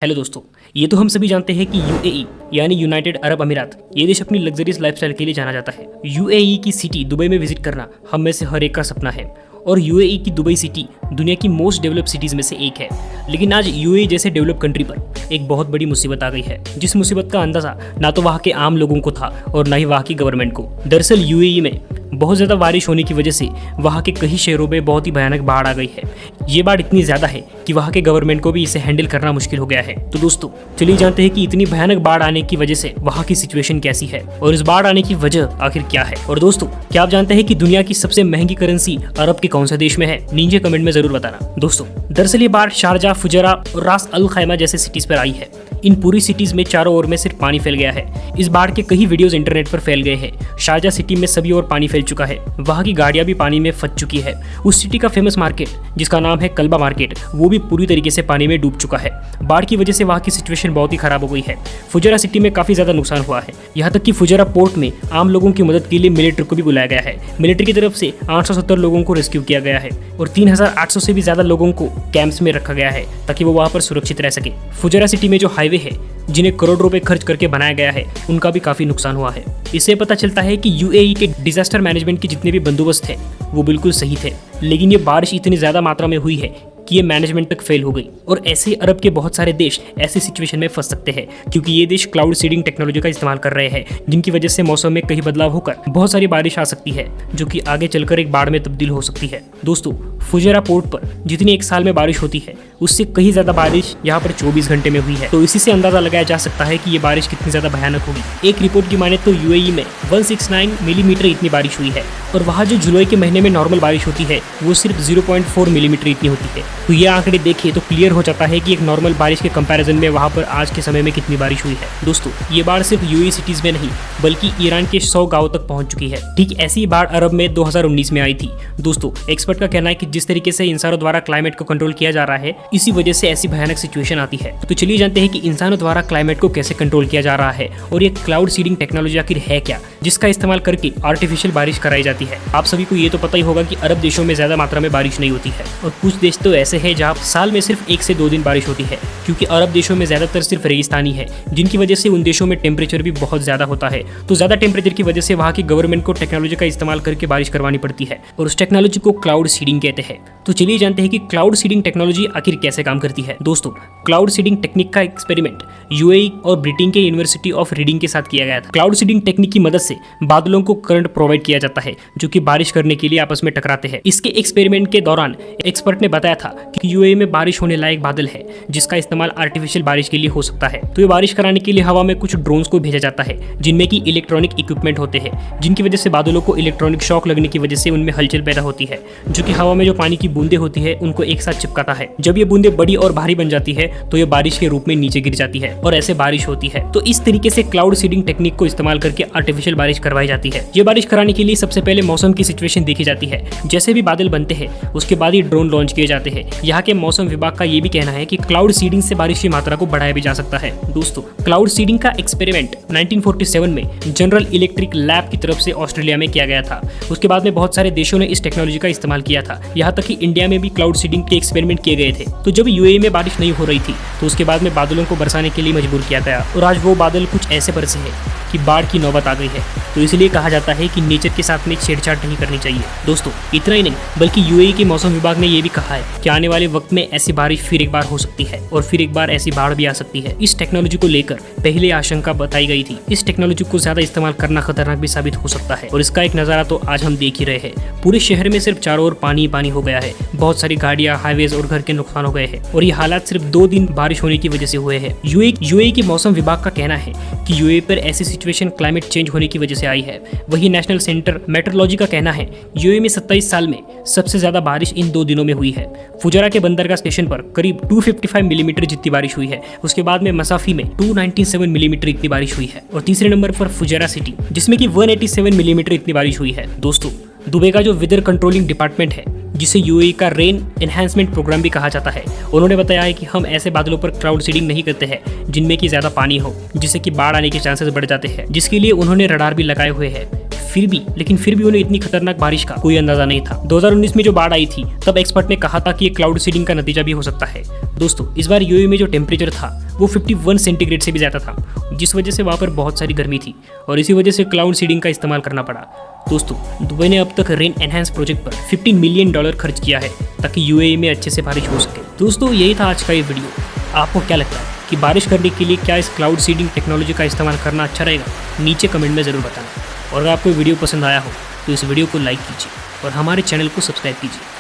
Hello दोस्तों, ये तो हम सभी जानते हैं कि यूएई यानी यूनाइटेड अरब अमीरात ये देश अपनी लग्जरियस लाइफस्टाइल के लिए जाना जाता है। यूएई की सिटी दुबई में विजिट करना हम में से हर एक का सपना है और यूएई की दुबई सिटी दुनिया की मोस्ट डेवलप सिटीज़ में से एक है। लेकिन आज यूएई जैसे डेवलप कंट्री पर एक बहुत बड़ी मुसीबत आ गई है, जिस मुसीबत का अंदाज़ा ना तो वहाँ के आम लोगों को था और ना ही वहाँ की गवर्नमेंट को। दरअसल यूएई में बहुत ज़्यादा बारिश होने की वजह से वहाँ के कई शहरों में बहुत ही भयानक बाढ़ आ गई है। ये बाढ़ इतनी ज़्यादा है कि वहाँ के गवर्नमेंट को भी इसे हैंडल करना मुश्किल हो गया है। तो दोस्तों चलिए जानते हैं कि इतनी भयानक बाढ़ आने की वजह से वहाँ की सिचुएशन कैसी है और इस बाढ़ आने की वजह आखिर क्या है। और दोस्तों क्या आप जानते हैं कि दुनिया की सबसे महंगी करेंसी अरब के कौन से देश में है? नीचे कमेंट में जरूर बताना। दोस्तों दरअसल ये बाढ़ शारजा, फुजरा और रास अल खैमा जैसे सिटीज पर आई है। इन पूरी सिटीज में चारों ओर में सिर्फ पानी फैल गया है। इस बाढ़ के कई वीडियोस इंटरनेट पर फैल गए हैं। शारजा सिटी में सभी ओर पानी फैल चुका है, वहाँ की गाड़ियाँ भी पानी में फंस चुकी है। उस सिटी का फेमस मार्केट जिसका नाम है कल्बा मार्केट, वो भी पूरी तरीके से पानी में डूब चुका है। बाढ़ की वजह से वहाँ की सिचुएशन बहुत ही खराब हो गई है। फुजरा सिटी में काफी ज्यादा नुकसान हुआ है, यहाँ तक कि फुजरा पोर्ट में आम लोगों की मदद के लिए मिलिट्री को भी बुलाया गया है। मिलिट्री की तरफ से 870 लोगों को रेस्क्यू किया गया है और 3800 से भी ज्यादा लोगों को कैंप्स में रखा गया है ताकि वो वहाँ पर सुरक्षित रह सके। फुजरा सिटी में जो हाईवे है जिन्हें करोड़ रुपए खर्च करके बनाया गया है, उनका भी काफी नुकसान हुआ है। इससे पता चलता है कि यूएई के डिजास्टर मैनेजमेंट के जितने भी बंदोबस्त थे वो बिल्कुल सही थे, लेकिन ये बारिश इतनी ज्यादा मात्रा में हुई है कि ये मैनेजमेंट तक फेल हो गई। और ऐसे अरब के बहुत सारे देश ऐसी सिचुएशन में फंस सकते हैं क्योंकि ये देश क्लाउड सीडिंग टेक्नोलॉजी का इस्तेमाल कर रहे हैं, जिनकी वजह से मौसम में कहीं बदलाव होकर बहुत सारी बारिश आ सकती है जो कि आगे चलकर एक बाढ़ में तब्दील हो सकती है। दोस्तों फुजरा पोर्ट पर जितनी एक साल में बारिश होती है उससे कहीं ज्यादा बारिश यहाँ पर 24 घंटे में हुई है, तो इसी से अंदाजा लगाया जा सकता है कि ये बारिश कितनी ज्यादा भयानक होगी। एक रिपोर्ट की माने तो यूएई में 169 मिलीमीटर इतनी बारिश हुई है और वहाँ जो जुलाई के महीने में नॉर्मल बारिश होती है वो सिर्फ 0.4 मिलीमीटर इतनी होती है। तो ये आंकड़े देखिए तो क्लियर हो जाता है कि एक नॉर्मल बारिश के कंपैरिजन में वहाँ पर आज के समय में कितनी बारिश हुई है। दोस्तों ये बाढ़ सिर्फ यूएई सिटीज में नहीं बल्कि ईरान के 100 गाँव तक पहुंच चुकी है। ठीक ऐसी बाढ़ अरब में 2019 में आई थी। दोस्तों एक्सपर्ट का कहना है कि जिस तरीके से इंसानों द्वारा क्लाइमेट को कंट्रोल किया जा रहा है, इसी वजह से ऐसी भयानक सिचुएशन आती है। तो चलिए जानते हैं कि इंसानों द्वारा क्लाइमेट को कैसे कंट्रोल किया जा रहा है और ये क्लाउड सीडिंग टेक्नोलॉजी आखिर है क्या, जिसका इस्तेमाल करके आर्टिफिशियल बारिश कराई जाती है। आप सभी को ये तो पता ही होगा कि अरब देशों में ज्यादा मात्रा में बारिश नहीं होती है और कुछ देश तो ऐसे हैं जहाँ साल में सिर्फ 1 से 2 दिन बारिश होती है, क्योंकि अरब देशों में ज्यादातर सिर्फ रेगिस्तानी है, जिनकी वजह से उन देशों में टेम्परेचर भी बहुत ज्यादा होता है। तो ज्यादा टेम्परेचर की वजह से वहाँ की गवर्नमेंट को टेक्नोलॉजी का इस्तेमाल करके बारिश करवानी पड़ती है और उस टेक्नोलॉजी को क्लाउड सीडिंग कहते हैं। तो चलिए जानते हैं कि क्लाउड सीडिंग टेक्नोलॉजी आखिर कैसे काम करती है। दोस्तों क्लाउड सीडिंग टेक्निक का एक्सपेरिमेंट यूएई और ब्रिटेन के यूनिवर्सिटी ऑफ रीडिंग के साथ किया गया था। क्लाउड सीडिंग टेक्निक की मदद से बादलों को करंट प्रोवाइड किया जाता है जो कि बारिश करने के लिए आपस में टकराते हैं। इसके एक्सपेरिमेंट के दौरान एक्सपर्ट ने बताया था कि यूएई में बारिश होने लायक बादल है जिसका इस्तेमाल आर्टिफिशियल बारिश के लिए हो सकता है। तो ये बारिश कराने के लिए हवा में कुछ ड्रोन्स को भेजा जाता है जिनमें की इलेक्ट्रॉनिक इक्विपमेंट होते हैं, जिनकी वजह से बादलों को इलेक्ट्रॉनिक शॉक लगने की वजह से उनमें हलचल पैदा होती है, जो कि हवा में जो पानी की बूंदे होती है उनको एक साथ चिपकाता है। जब ये बूंदे बड़ी और भारी बन जाती है तो ये बारिश के रूप में नीचे गिर जाती है और ऐसे बारिश होती है। तो इस तरीके से क्लाउड सीडिंग टेक्निक को इस्तेमाल करके आर्टिफिशियल बारिश करवाई जाती है। ये बारिश कराने के लिए सबसे पहले मौसम की सिचुएशन देखी जाती है। जैसे भी बादल बनते हैं उसके बाद ही ड्रोन लॉन्च किए जाते हैं। यहाँ के मौसम विभाग का ये भी कहना है कि क्लाउड सीडिंग से बारिश की मात्रा को बढ़ाया भी जा सकता है। दोस्तों क्लाउड सीडिंग का एक्सपेरिमेंट 1947 में जनरल इलेक्ट्रिक लैब की तरफ से ऑस्ट्रेलिया में किया गया था। उसके बाद में बहुत सारे देशों ने इस टेक्नोलॉजी का इस्तेमाल किया था, यहाँ तक कि इंडिया में भी क्लाउड सीडिंग के एक्सपेरिमेंट किए गए थे। तो जब यूएई में बारिश नहीं हो रही थी तो उसके बाद में बादलों को बरसाने के लिए मजबूर किया गया और आज वो बादल कुछ ऐसे बरसे हैं कि बाढ़ की नौबत आ गई है। तो इसलिए कहा जाता है कि नेचर के साथ में छेड़छाड़ नहीं करनी चाहिए। दोस्तों इतना ही नहीं बल्कि यूएई के मौसम विभाग ने यह भी कहा है कि आने वाले वक्त में ऐसी बारिश फिर एक बार हो सकती है और फिर एक बार ऐसी बाढ़ भी आ सकती है। इस टेक्नोलॉजी को लेकर पहले आशंका बताई गई थी। इस टेक्नोलॉजी को ज्यादा इस्तेमाल करना खतरनाक भी साबित हो सकता है और इसका एक नजारा तो आज हम देख ही रहे हैं। पूरे शहर में सिर्फ चारों ओर पानी पानी हो गया है। बहुत सारी गाड़ियां, हाईवेज और घर के नुकसान हो गए हैं और ये हालात सिर्फ 2 दिन बारिश होने की वजह से हुए हैं। यूएई के मौसम विभाग का कहना है कि यूएई पर ऐसी सिचुएशन क्लाइमेट चेंज होने की वजह से आई है। वही नेशनल सेंटर मेट्रोलॉजी का कहना है यूएई में 27 साल में सबसे ज्यादा बारिश इन 2 दिनों में हुई है। फुजरा के बंदरगाह स्टेशन पर करीब 255 मिलीमीटर जितनी बारिश हुई है। उसके बाद में मसाफी में 297 मिलीमीटर इतनी बारिश हुई है और तीसरे नंबर पर फुजरा सिटी जिसमें कि 187 मिलीमीटर इतनी बारिश हुई है। दोस्तों दुबई का जो वेदर कंट्रोलिंग डिपार्टमेंट है, जिसे यूएई का रेन एनहांसमेंट प्रोग्राम भी कहा जाता है, उन्होंने बताया है कि हम ऐसे बादलों पर क्लाउड सीडिंग नहीं करते हैं जिनमें कि ज्यादा पानी हो, जिससे कि बाढ़ आने के चांसेस बढ़ जाते हैं, जिसके लिए उन्होंने रडार भी लगाए हुए हैं। लेकिन फिर भी उन्हें इतनी खतरनाक बारिश का कोई अंदाजा नहीं था। 2019 में जो बाढ़ आई थी तब एक्सपर्ट ने कहा था कि ये क्लाउड सीडिंग का नतीजा भी हो सकता है। दोस्तों इस बार यूएई में जो टेम्परेचर था वो 51 सेंटीग्रेड से भी ज़्यादा था, जिस वजह से वहाँ पर बहुत सारी गर्मी थी और इसी वजह से क्लाउड सीडिंग का इस्तेमाल करना पड़ा। दोस्तों दुबई ने अब तक रेन एनहांस प्रोजेक्ट पर $15 मिलियन खर्च किया है ताकि यूएई में अच्छे से बारिश हो सके। दोस्तों यही था आज का ये वीडियो। आपको क्या लगता है कि बारिश करने के लिए क्या इस क्लाउड सीडिंग टेक्नोलॉजी का इस्तेमाल करना अच्छा रहेगा? नीचे कमेंट में ज़रूर बताना। और अगर आपको वीडियो पसंद आया हो तो इस वीडियो को लाइक कीजिए और हमारे चैनल को सब्सक्राइब कीजिए।